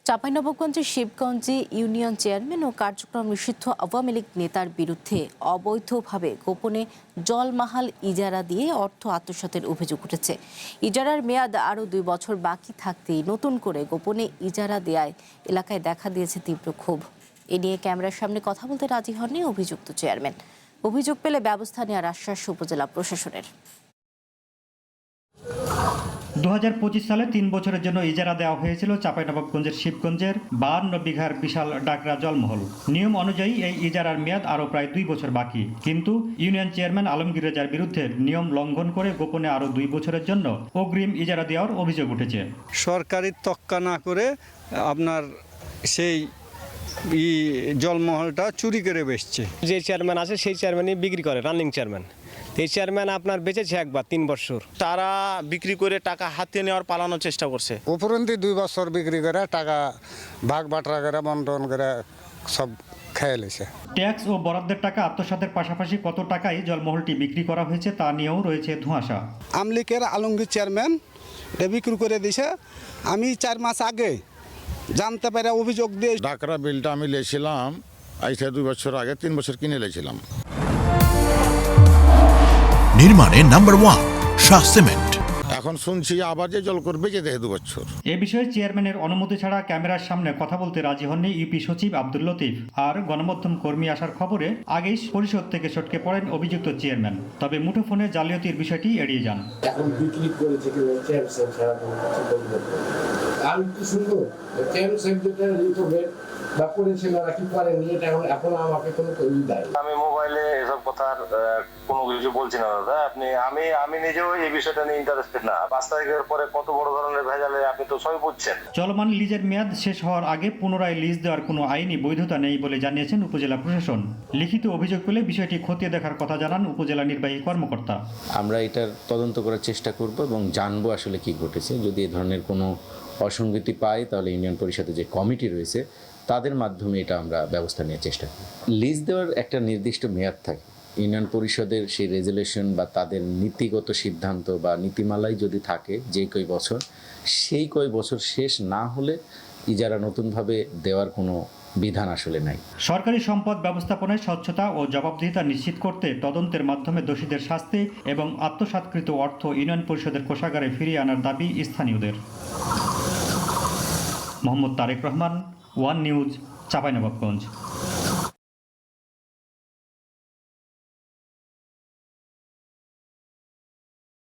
চাঁপাইনবাবগঞ্জের শিবগঞ্জে union chairman ও কার্যক্রম নিষিদ্ধ আওয়ামী লীগ নেতার বিরুদ্ধে অবৈধভাবে গোপনে জলমাহাল ইজারা দিয়ে অর্থ আত্মসাতের অভিযোগ উঠেছে। ইজারার মেয়াদ আরও 2 বছর বাকি থাকতেই নতুন করে গোপনে ইজারা দেয়ায় এলাকায় দেখা দিয়েছে তীব্র ক্ষোভ। এ নিয়ে ক্যামেরার সামনে কথা বলতে রাজি হননি অভিযুক্ত চেয়ারম্যান। অভিযোগ পেলে ব্যবস্থা নেওয়ার আশ্বাস উপজেলা প্রশাসনের। 2025 সালে 3 বছরের জন্য ইজারা দেওয়া হয়েছিল চাঁপাইনবাবগঞ্জের শিবগঞ্জের 52 বিঘার বিশাল ডাকরা জলমহল। নিয়ম অনুযায়ী এই ইজারার মেয়াদ আরও প্রায় 2 বছর বাকি, কিন্তু ইউনিয়ন চেয়ারম্যান আলমগীর রেজার বিরুদ্ধে নিয়ম লঙ্ঘন করে গোপনে আরও 2 বছরের জন্য অগ্রিম ইজারা দেওয়ার অভিযোগ উঠেছে। সরকারি তক্কা না করে আপনার সেই জলমহলটা চুরি করে বেচছে। যে চেয়ারম্যান আছে সেই চেয়ারম্যানই বিক্রি করে, রানিং চেয়ারম্যান। এই চেয়ারম্যান আপনার বেঁচেছে একবার 3 বছর। তারা বিক্রি করে টাকা হাতিয়ে নেওয়ার পালানোর চেষ্টা করছে। উপরন্তি 2 বছর বিক্রি করে টাকা ভাগ বাটরা করে বন্টন করে সব খেয়ে লেছে। ট্যাক্স ও বরাদ্দের টাকা আত্মসাতের পাশাপাশি কত টাকায় জলমহলটি বিক্রি করা হয়েছে তা নিয়েও রয়েছে ধোঁয়াশা। আমলিকের আলমগীর চেয়ারম্যান এটা বিক্রি করে দিয়েছে। আমি 4 মাস আগে জানতে পারে অভিযোগ দিয়ে ডাকরা বিলটা আমি লেছিলাম আইসা 2 বছর আগে, 3 বছর কিনে লেছিলাম। নির্মাণে নাম্বার 1 শাহ সিমেন্ট। এখন শুনছি আবার যে জল করবে যে 2 বছর। এ বিষয়ে চেয়ারম্যানের অনুমতি ছাড়া ক্যামেরার সামনে কথা বলতে রাজি হননি ইউপি সচিব আব্দুল লতিফ। আর গণমাধ্যম কর্মী আসার খবরে আগেই পরিষদ থেকে সটকে পড়েন অভিযুক্ত চেয়ারম্যান। তবে মুঠোফোনে জালিয়াতির বিষয়টি এড়িয়ে যান। এখন বিক্রি করেছে কি চেয়ারম্যান ছাড়া কোনো কিছু বলতে পারবো না। আমি কি শুনবো চেয়ারম্যান যেটা রিপোর্ট বা করেছে না কি করেনি, এটা এখন আমাকে কোনো কই দেয়। আমি মোবাইলে এসব কথা কোনো কিছু বলছি না দাদা। আমি নিজেও এই বিষয়টা নিয়ে ইন্টারেস্টেড না। 5 তারিখের পরে কত বড় ধরনের ভেজালে আপনি তো সবই বুঝছেন। চলমান লিজের মেয়াদ শেষ হওয়ার আগে পুনরায় লিজ দেওয়ার কোনো আইনি বৈধতা নেই বলে জানিয়েছেন উপজেলা প্রশাসন। লিখিত অভিযোগ পেলে বিষয়টি খতিয়ে দেখার কথা জানান উপজেলা নির্বাহী কর্মকর্তা। আমরা এটার তদন্ত করার চেষ্টা করব এবং জানবো আসলে কি ঘটেছে। যদি এই ধরনের কোনো অসঙ্গতি পাই তাহলে ইউনিয়ন পরিষদে যে কমিটি রয়েছে তাদের মাধ্যমে এটা আমরা ব্যবস্থা নেওয়ার চেষ্টা করি। লিজ দেওয়ার একটা নির্দিষ্ট মেয়াদ থাকে। ইউনিয়ন পরিষদের সেই রেজুলেশন বা তাদের নীতিগত সিদ্ধান্ত বা নীতিমালাই যদি থাকে যে কয় বছর, সেই কয় বছর শেষ না হলে ইজারা নতুনভাবে দেওয়ার কোনো বিধান আসলে নাই। সরকারি সম্পদ ব্যবস্থাপনায় স্বচ্ছতা ও জবাবদিহিতা নিশ্চিত করতে তদন্তের মাধ্যমে দোষীদের শাস্তি এবং আত্মসাৎকৃত অর্থ ইউনিয়ন পরিষদের কোষাগারে ফিরিয়ে আনার দাবি স্থানীয়দের। Mohammad Tarek Rahman, One News, Chapainawabganj.